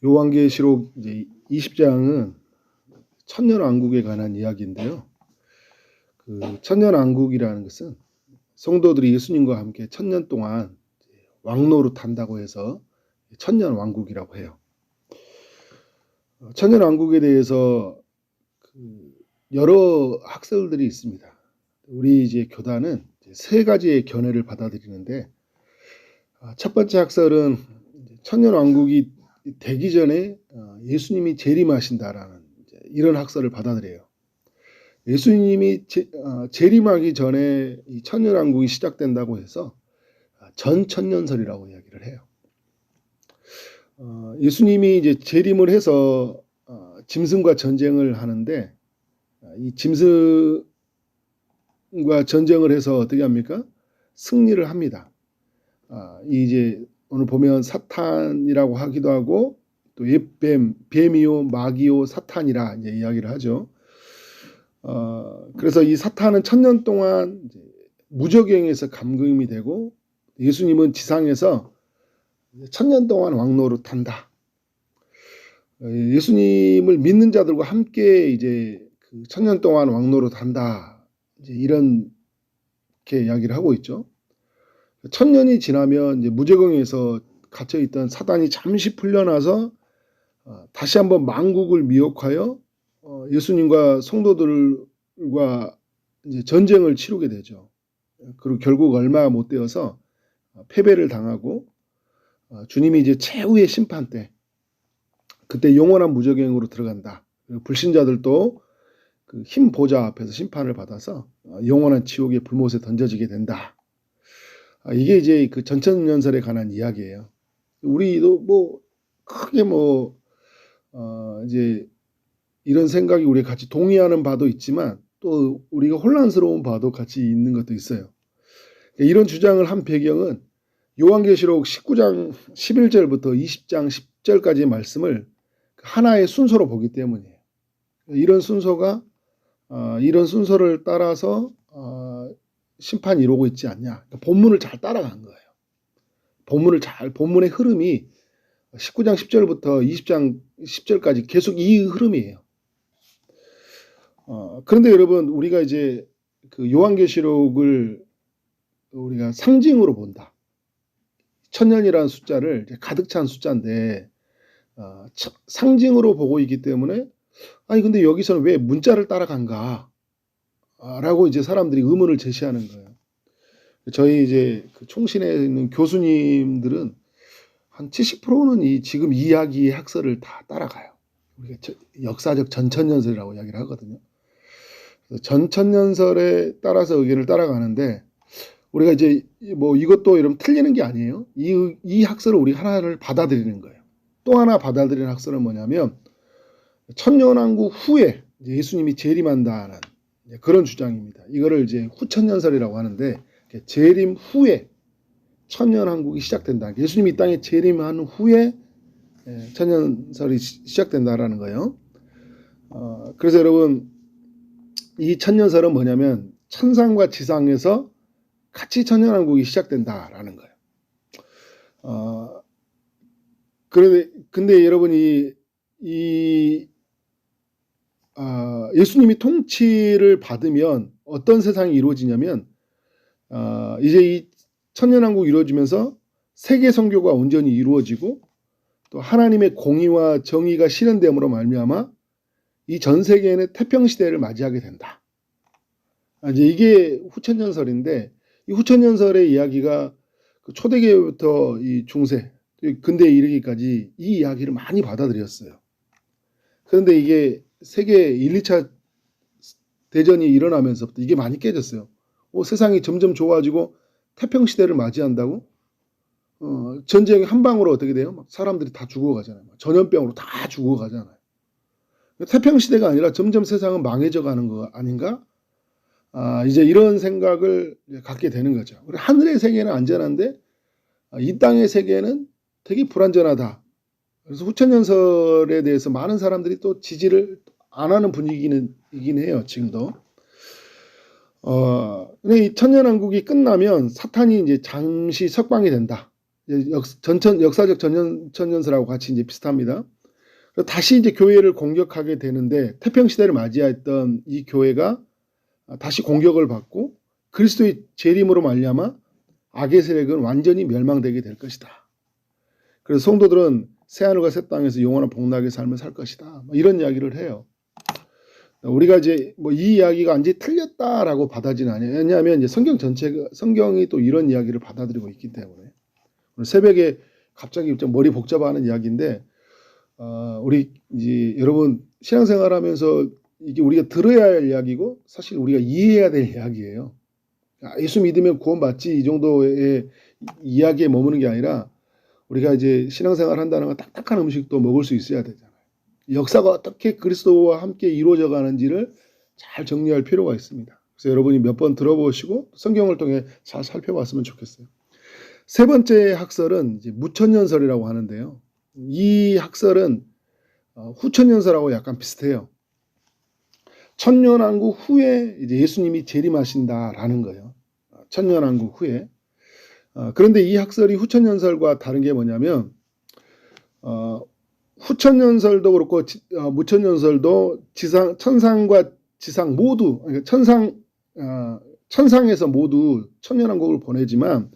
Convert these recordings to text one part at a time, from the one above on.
요한계시록 이제 20장은 천년왕국에 관한 이야기인데요. 그 천년왕국이라는 것은 성도들이 예수님과 함께 천년 동안 왕노릇 한다고 해서 천년왕국이라고 해요. 천년왕국에 대해서 여러 학설들이 있습니다. 우리 이제 교단은 세 가지의 견해를 받아들이는데, 첫 번째 학설은 천년왕국이 되기 전에 예수님이 재림하신다라는 이런 학설을 받아들여요. 예수님이 재림하기 전에 이 천년왕국이 시작된다고 해서 전천년설이라고 이야기를 해요. 예수님이 이제 재림을 해서 짐승과 전쟁을 하는데, 이 짐승과 전쟁을 해서 어떻게 합니까? 승리를 합니다. 이제 오늘 보면 사탄이라고 하기도 하고, 또 뱀이요 마귀요 사탄이라 이제 이야기를 하죠. 그래서 이 사탄은 천년 동안 이제 무저갱에서 감금이 되고, 예수님은 지상에서 천년 동안 왕노릇 한다. 예수님을 믿는 자들과 함께 이제 그 천년 동안 왕노릇 한다. 이제 이렇게 이야기를 하고 있죠. 천년이 지나면 이제 무저갱에서 갇혀 있던 사단이 잠시 풀려나서 다시 한번 만국을 미혹하여 예수님과 성도들과 이제 전쟁을 치르게 되죠. 그리고 결국 얼마 못 되어서 패배를 당하고, 주님이 이제 최후의 심판 때, 그때 영원한 무저갱으로 들어간다. 그리고 불신자들도 그 흰 보좌 앞에서 심판을 받아서 영원한 지옥의 불못에 던져지게 된다. 이게 이제 그 전천년설에 관한 이야기예요. 우리도 뭐 크게 이제 이런 생각이 우리 같이 동의하는 바도 있지만, 또 우리가 혼란스러운 바도 같이 있는 것도 있어요. 이런 주장을 한 배경은 요한계시록 19장 11절부터 20장 10절까지의 말씀을 하나의 순서로 보기 때문이에요. 이런 순서를 따라서 심판이 이루고 있지 않냐. 본문을 잘 따라간 거예요. 본문의 흐름이 19장 10절부터 20장 10절까지 계속 이 흐름이에요. 그런데 여러분, 우리가 이제 그 요한계시록을 우리가 상징으로 본다. 천년이라는 숫자를 가득 찬 숫자인데, 상징으로 보고 있기 때문에, 아니 근데 여기서는 왜 문자를 따라간가? 라고 이제 사람들이 의문을 제시하는 거예요. 저희 이제 그 총신에 있는 교수님들은 한 70%는 지금 이야기의 학설을 다 따라가요. 우리가 역사적 전천년설이라고 이야기를 하거든요. 전천년설에 따라서 의견을 따라가는데, 우리가 이제 뭐 이것도 이러면 틀리는 게 아니에요. 이 학설을 우리 하나를 받아들이는 거예요. 또 하나 받아들이는 학설은 뭐냐면, 천년왕국 후에 예수님이 재림한다는 그런 주장입니다. 이거를 이제 후천년설이라고 하는데, 재림 후에 천년왕국이 시작된다. 예수님이 이 땅에 재림한 후에 천년설이 시작된다라는 거예요. 그래서 여러분, 이 천년설은 뭐냐면 천상과 지상에서 같이 천년왕국이 시작된다라는 거예요. 근데 여러분이 예수님이 통치를 받으면 어떤 세상이 이루어지냐면, 이제 이 천년왕국이 이루어지면서 세계 선교가 온전히 이루어지고, 또 하나님의 공의와 정의가 실현됨으로 말미암아 이 전 세계에는 태평 시대를 맞이하게 된다. 이제 이게 후천년설인데, 이 후천년설의 이야기가 그 초대교회부터 이 중세, 근대에 이르기까지 이 이야기를 많이 받아들였어요. 그런데 이게 세계 1, 2차 대전이 일어나면서부터 이게 많이 깨졌어요. 세상이 점점 좋아지고 태평 시대를 맞이한다고? 전쟁 한 방으로 어떻게 돼요? 막 사람들이 다 죽어가잖아요. 전염병으로 다 죽어가잖아요. 태평 시대가 아니라 점점 세상은 망해져 가는 거 아닌가? 이제 이런 생각을 갖게 되는 거죠. 하늘의 세계는 안전한데, 이 땅의 세계는 되게 불안전하다. 그래서 후천년설에 대해서 많은 사람들이 또 지지를 안 하는 분위기이긴 해요, 지금도. 근데 이 천년왕국이 끝나면 사탄이 이제 잠시 석방이 된다. 역사적 전천년설하고 같이 이제 비슷합니다. 다시 이제 교회를 공격하게 되는데 태평 시대를 맞이했던 이 교회가 다시 공격을 받고 그리스도의 재림으로 말미암아 악의 세력은 완전히 멸망되게 될 것이다. 그래서 성도들은 새하늘과 새 땅에서 영원한 복락의 삶을 살 것이다. 이런 이야기를 해요. 우리가 이제 뭐 이 이야기가 완전히 틀렸다라고 받아지는 아니에요. 왜냐하면 이제 성경 전체가 성경이 또 이런 이야기를 받아들이고 있기 때문에. 오늘 새벽에 갑자기 좀 머리 복잡하는 이야기인데 우리 이제 여러분 신앙생활하면서 이게 우리가 들어야 할 이야기고 사실 우리가 이해해야 될 이야기예요. 예수 믿으면 구원받지 이 정도의 이야기에 머무는 게 아니라 우리가 이제 신앙생활 한다는 건 딱딱한 음식도 먹을 수 있어야 되잖아요. 역사가 어떻게 그리스도와 함께 이루어져 가는지를 잘 정리할 필요가 있습니다. 그래서 여러분이 몇 번 들어보시고 성경을 통해 잘 살펴봤으면 좋겠어요. 세 번째 학설은 이제 무천년설이라고 하는데요. 이 학설은 후천년설하고 약간 비슷해요. 천년왕국 후에 이제 예수님이 재림하신다라는 거예요. 천년왕국 후에. 그런데 이 학설이 후천년설과 다른 게 뭐냐면 후천년설도 그렇고 무천년설도 천상과 지상 모두 그러니까 천상에서 모두 천년왕국을 보내지만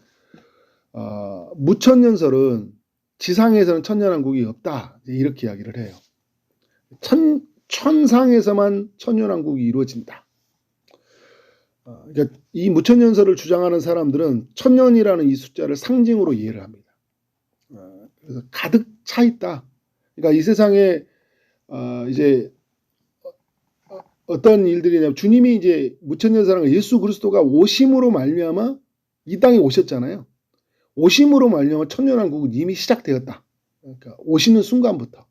무천년설은 지상에서는 천년왕국이 없다 이렇게 이야기를 해요. 천상에서만 천년왕국이 이루어진다. 그러니까 이 무천년설을 주장하는 사람들은 천년이라는 이 숫자를 상징으로 이해를 합니다. 그래서 가득 차 있다. 그러니까 이 세상에 이제 어떤 일들이냐면 주님이 이제 무천년사랑 예수 그리스도가 오심으로 말미암아 이 땅에 오셨잖아요. 오심으로 말미암아 천년왕국은 이미 시작되었다. 그러니까 오시는 순간부터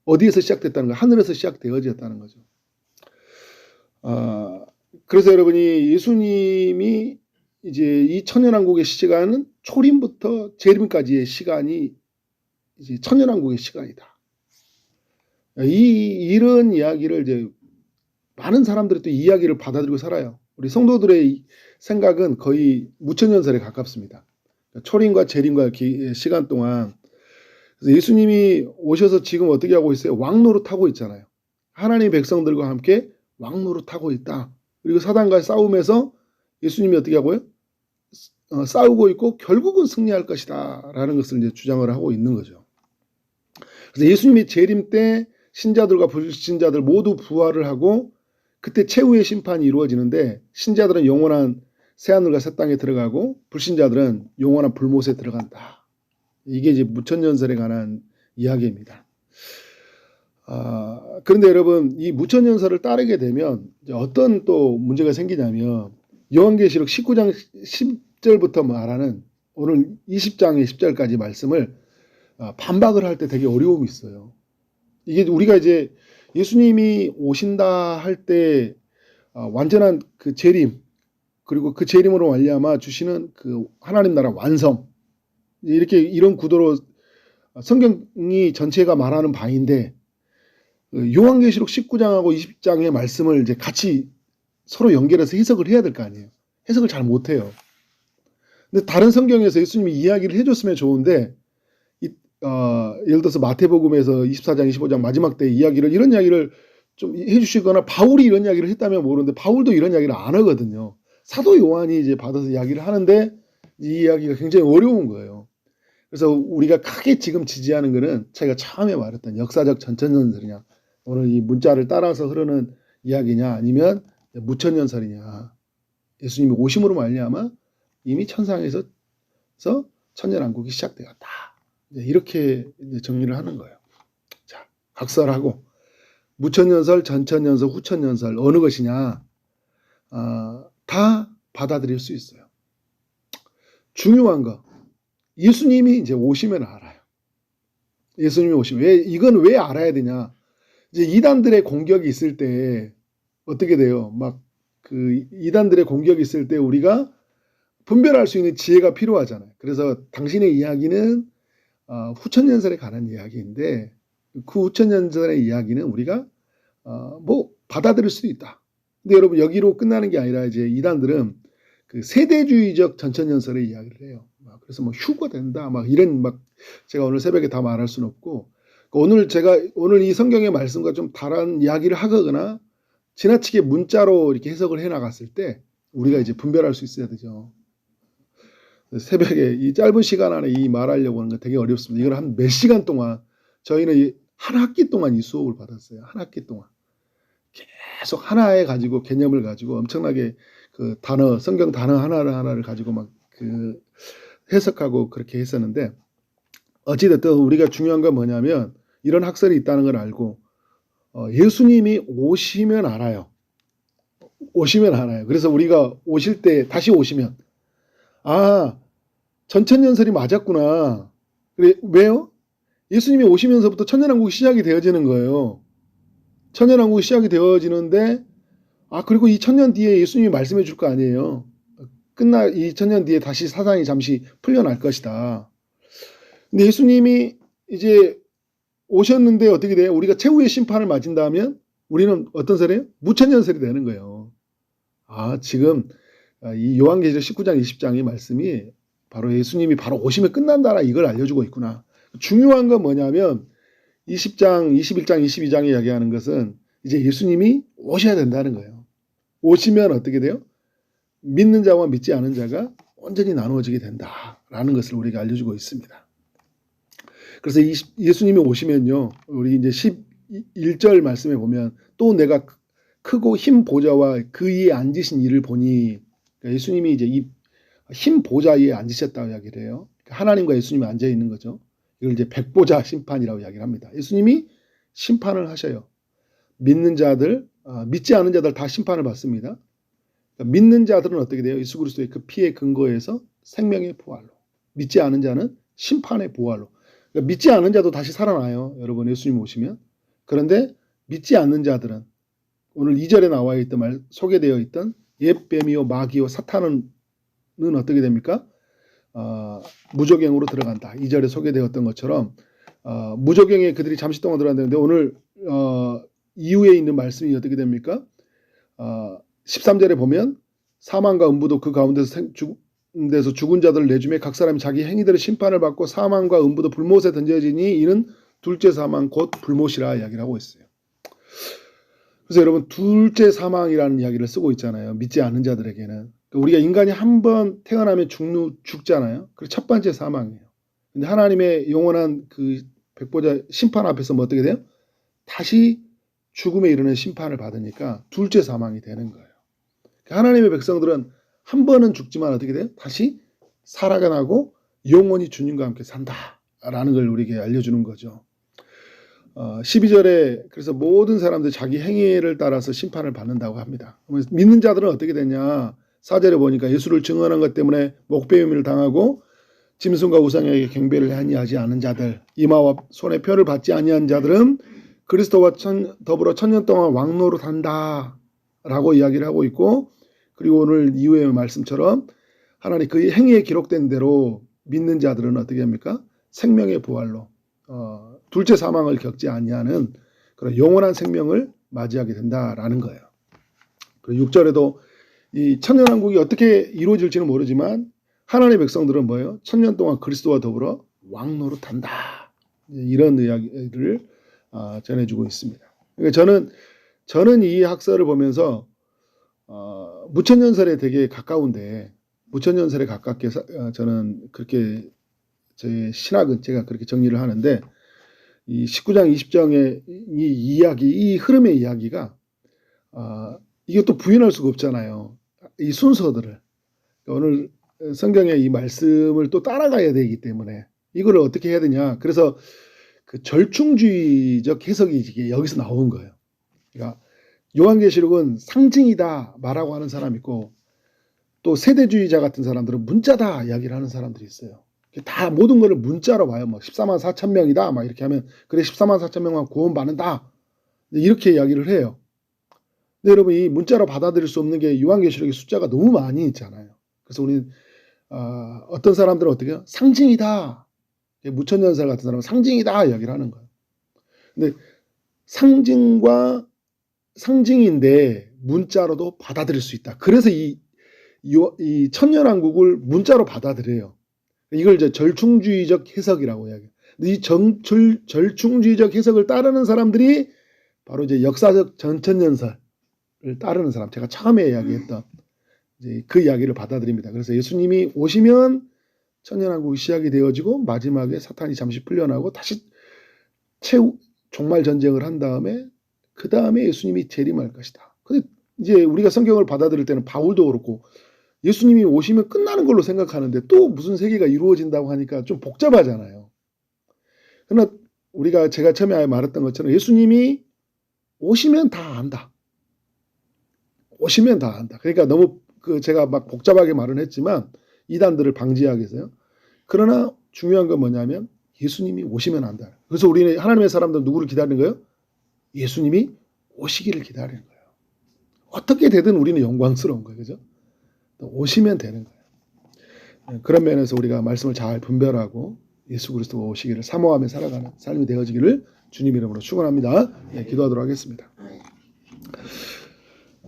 어디에서 시작됐다는 거야? 하늘에서 시작되어졌다는 거죠. 그래서 여러분이 예수님이 이제 이 천년왕국의 시간은 초림부터 재림까지의 시간이 이제 천년왕국의 시간이다. 이런 이야기를 이제 많은 사람들이 또 이야기를 받아들이고 살아요. 우리 성도들의 생각은 거의 무천년설에 가깝습니다. 초림과 재림과 시간 동안 그래서 예수님이 오셔서 지금 어떻게 하고 있어요? 왕노릇 하고 있잖아요. 하나님 백성들과 함께 왕노릇 하고 있다. 그리고 사단과 싸움에서 예수님이 어떻게 하고요? 싸우고 있고 결국은 승리할 것이다 라는 것을 이제 주장을 하고 있는 거죠. 그래서 예수님이 재림 때 신자들과 불신자들 모두 부활을 하고 그때 최후의 심판이 이루어지는데 신자들은 영원한 새하늘과 새 땅에 들어가고 불신자들은 영원한 불못에 들어간다. 이게 이제 무천년설에 관한 이야기입니다. 그런데 여러분 이 무천년설을 따르게 되면 어떤 또 문제가 생기냐면 요한계시록 19장 10절부터 말하는 오늘 20장의 10절까지 말씀을 반박을 할 때 되게 어려움이 있어요. 이게 우리가 이제 예수님이 오신다 할 때 완전한 그 재림 그리고 그 재림으로 말미암아 주시는 그 하나님 나라 완성 이렇게 이런 구도로 성경이 전체가 말하는 바인데 요한계시록 19장하고 20장의 말씀을 이제 같이 서로 연결해서 해석을 해야 될 거 아니에요. 해석을 잘 못해요. 근데 다른 성경에서 예수님이 이야기를 해줬으면 좋은데 예를 들어서 마태복음에서 24장 25장 마지막 때 이런 이야기를 좀 해주시거나 바울이 이런 이야기를 했다면 모르는데 바울도 이런 이야기를 안 하거든요. 사도 요한이 이제 받아서 이야기를 하는데 이 이야기가 굉장히 어려운 거예요. 그래서 우리가 크게 지금 지지하는 거는 제가 처음에 말했던 역사적 전천년설이냐 오늘 이 문자를 따라서 흐르는 이야기냐 아니면 무천년설이냐 예수님이 오심으로 말미암아 이미 천상에서 천년왕국이 시작되었다. 이렇게 이제 정리를 하는 거예요. 자, 각설하고 무천년설, 전천년설, 후천년설 어느 것이냐 다 받아들일 수 있어요. 중요한 거 예수님이 이제 오시면 알아요. 예수님이 오시면 이건 왜 알아야 되냐? 이제 이단들의 공격이 있을 때 어떻게 돼요? 막 그 이단들의 공격이 있을 때 우리가 분별할 수 있는 지혜가 필요하잖아요. 그래서 당신의 이야기는 후천년설에 관한 이야기인데 그 후천년설의 이야기는 우리가 뭐 받아들일 수도 있다. 근데 여러분 여기로 끝나는 게 아니라 이제 이단들은 그 세대주의적 전천년설의 이야기를 해요. 그래서 뭐 휴거 된다 막 이런 막 제가 오늘 새벽에 다 말할 수는 없고 오늘 이 성경의 말씀과 좀 다른 이야기를 하거나 지나치게 문자로 이렇게 해석을 해 나갔을 때 우리가 이제 분별할 수 있어야 되죠. 새벽에 이 짧은 시간 안에 이 말하려고 하는 거 되게 어렵습니다. 이걸 한 몇 시간 동안 저희는 한 학기 동안 이 수업을 받았어요. 한 학기 동안 계속 하나에 가지고 개념을 가지고 엄청나게 그 단어 성경 단어 하나를 가지고 막 그 해석하고 그렇게 했었는데 어찌됐든 우리가 중요한 건 뭐냐면 이런 학설이 있다는 걸 알고 예수님이 오시면 알아요. 오시면 알아요. 그래서 우리가 오실 때 다시 오시면 전천년설이 맞았구나. 그래, 왜요? 예수님이 오시면서부터 천년왕국이 시작이 되어지는 거예요. 천년왕국이 시작이 되어지는데 그리고 이 천년 뒤에 예수님이 말씀해 줄 거 아니에요. 이 천년 뒤에 다시 사상이 잠시 풀려날 것이다. 근데 예수님이 이제 오셨는데 어떻게 돼요? 우리가 최후의 심판을 맞은다면 우리는 어떤 설이에요? 무천년설이 되는 거예요. 지금 이 요한계시록 19장 20장의 말씀이 바로 예수님이 바로 오시면 끝난다라 이걸 알려주고 있구나. 중요한 건 뭐냐면 20장, 21장, 22장에 이야기하는 것은 이제 예수님이 오셔야 된다는 거예요. 오시면 어떻게 돼요? 믿는 자와 믿지 않은 자가 온전히 나누어지게 된다라는 것을 우리가 알려주고 있습니다. 그래서 예수님이 오시면요, 우리 이제 11절 말씀에 보면 또 내가 크고 흰 보좌와 그 위에 앉으신 이를 보니, 그러니까 예수님이 이제 이 흰 보좌 위에 앉으셨다고 이야기를 해요. 하나님과 예수님이 앉아 있는 거죠. 이걸 이제 백보자 심판이라고 이야기를 합니다. 예수님이 심판을 하셔요. 믿는 자들, 믿지 않은 자들 다 심판을 받습니다. 그러니까 믿는 자들은 어떻게 돼요? 예수 그리스도의 그 피의 근거에서 생명의 부활로, 믿지 않은 자는 심판의 부활로. 그러니까 믿지 않은 자도 다시 살아나요. 여러분 예수님 오시면. 그런데 믿지 않는 자들은 오늘 2절에 나와 있던 소개되어 있던 옛뱀이요 마귀요 사탄은 어떻게 됩니까? 무저갱으로 들어간다. 2절에 소개되었던 것처럼 무저갱에 그들이 잠시 동안 들어간다는데 오늘 이후에 있는 말씀이 어떻게 됩니까? 13절에 보면 사망과 음부도 그 가운데서 죽은 자들을 내주매 각 사람이 자기 행위들의 심판을 받고 사망과 음부도 불못에 던져지니 이는 둘째 사망 곧 불못이라 이야기를 하고 있어요. 그래서 여러분 둘째 사망이라는 이야기를 쓰고 있잖아요. 믿지 않는 자들에게는. 우리가 인간이 한 번 태어나면 죽잖아요. 그게 첫 번째 사망이에요. 근데 하나님의 영원한 그 백보자 심판 앞에서 뭐 어떻게 돼요? 다시 죽음에 이르는 심판을 받으니까 둘째 사망이 되는 거예요. 하나님의 백성들은 한 번은 죽지만 어떻게 돼요? 다시 살아나고 영원히 주님과 함께 산다라는 걸 우리에게 알려주는 거죠. 12절에 그래서 모든 사람들 자기 행위를 따라서 심판을 받는다고 합니다. 믿는 자들은 어떻게 되냐? 4절에 보니까 예수를 증언한 것 때문에 목배임을 당하고 짐승과 우상에게 경배를 하지 않은 자들, 이마와 손에 표를 받지 아니한 자들은 그리스도와 더불어 천년 동안 왕노릇 한다라고 이야기를 하고 있고, 그리고 오늘 이후의 말씀처럼 하나님 그 행위에 기록된 대로 믿는 자들은 어떻게 합니까? 생명의 부활로 둘째 사망을 겪지 아니하는 그런 영원한 생명을 맞이하게 된다라는 거예요. 그리고 6절에도 이 천년왕국이 어떻게 이루어질지는 모르지만 하나님의 백성들은 뭐예요? 천년 동안 그리스도와 더불어 왕노릇한다. 이런 이야기를 전해주고 있습니다. 그러니까 저는 이 학설을 보면서 무천년설에 되게 가까운데 무천년설에 가깝게 저는 그렇게 제 신학은 제가 그렇게 정리를 하는데 이 19장 20장의 이 흐름의 이야기가 이게 또 부인할 수가 없잖아요. 이 순서들을 오늘 성경의 이 말씀을 또 따라가야 되기 때문에 이거를 어떻게 해야 되냐. 그래서 그 절충주의적 해석이 이게 여기서 나온 거예요. 그러니까 요한계시록은 상징이다 말하고 하는 사람이 있고 또 세대주의자 같은 사람들은 문자다 이야기를 하는 사람들이 있어요. 다 모든 거를 문자로 봐요. 뭐 14만 4천 명이다 막 이렇게 하면 그래 14만 4천 명만 구원받는다 이렇게 이야기를 해요. 근데 여러분 이 문자로 받아들일 수 없는 게 요한계시록의 숫자가 너무 많이 있잖아요. 그래서 우리는 어떤 사람들은 어떻게 해요? 상징이다. 무천년설 같은 사람은 상징이다 이야기를 하는 거예요. 근데 상징인데 문자로도 받아들일 수 있다. 그래서 이 천년왕국을 문자로 받아들여요. 이걸 이제 절충주의적 해석이라고 이야기해요. 근데 이 절충주의적 해석을 따르는 사람들이 바로 이제 역사적 전천연설을 따르는 사람, 제가 처음에 이야기했던 이제 그 이야기를 받아들입니다. 그래서 예수님이 오시면 천년왕국이 시작이 되어지고 마지막에 사탄이 잠시 풀려나고 다시 종말 전쟁을 한 다음에 그 다음에 예수님이 재림할 것이다. 근데 이제 우리가 성경을 받아들일 때는 바울도 그렇고 예수님이 오시면 끝나는 걸로 생각하는데 또 무슨 세계가 이루어진다고 하니까 좀 복잡하잖아요. 그러나 제가 처음에 말했던 것처럼 예수님이 오시면 다 안다. 오시면 다 안다. 그러니까 너무 제가 막 복잡하게 말은 했지만 이단들을 방지하기 위해서요. 그러나 중요한 건 뭐냐면 예수님이 오시면 안다. 그래서 우리는 하나님의 사람들은 누구를 기다리는 거예요? 예수님이 오시기를 기다리는 거예요. 어떻게 되든 우리는 영광스러운 거예요. 그죠? 오시면 되는 거예요. 그런 면에서 우리가 말씀을 잘 분별하고 예수 그리스도가 오시기를 사모하며 살아가는 삶이 되어지기를 주님 이름으로 축원합니다. 네, 기도하도록 하겠습니다.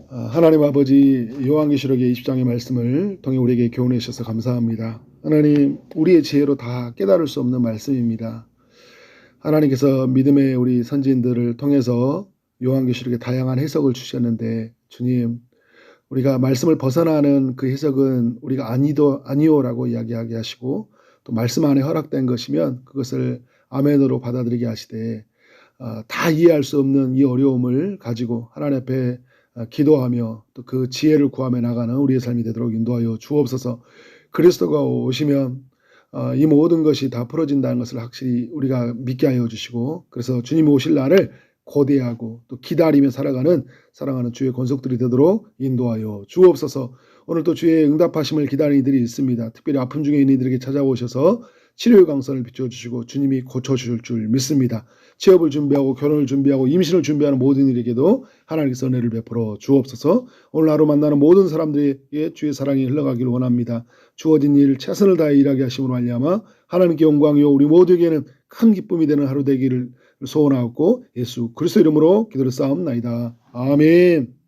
하나님 아버지, 요한계시록의 20장의 말씀을 통해 우리에게 교훈해 주셔서 감사합니다. 하나님, 우리의 지혜로 다 깨달을 수 없는 말씀입니다. 하나님께서 믿음의 우리 선지인들을 통해서 요한계시록의 다양한 해석을 주셨는데 주님, 우리가 말씀을 벗어나는 그 해석은 우리가 아니오라고 이야기하게 하시고 또 말씀 안에 허락된 것이면 그것을 아멘으로 받아들이게 하시되 다 이해할 수 없는 이 어려움을 가지고 하나님 앞에 기도하며 또 그 지혜를 구하며 나가는 우리의 삶이 되도록 인도하여 주옵소서. 그리스도가 오시면 이 모든 것이 다 풀어진다는 것을 확실히 우리가 믿게 하여 주시고 그래서 주님 오실 날을 고대하고 또 기다리며 살아가는 사랑하는 주의 권속들이 되도록 인도하여 주옵소서. 오늘 또 주의 응답하심을 기다리는 이들이 있습니다. 특별히 아픔 중에 있는 이들에게 찾아오셔서 치료의 강선을 비춰주시고 주님이 고쳐주실 줄 믿습니다. 취업을 준비하고 결혼을 준비하고 임신을 준비하는 모든 이에게도 하나님께서 은혜를 베풀어 주옵소서. 오늘 하루 만나는 모든 사람들에게 주의 사랑이 흘러가기를 원합니다. 주어진 일 최선을 다해 일하게 하심으로 말미암아 하나님께 영광이요 우리 모두에게는 큰 기쁨이 되는 하루 되기를 소원하옵고 예수 그리스도 이름으로 기도를 쌓옵나이다. 아멘.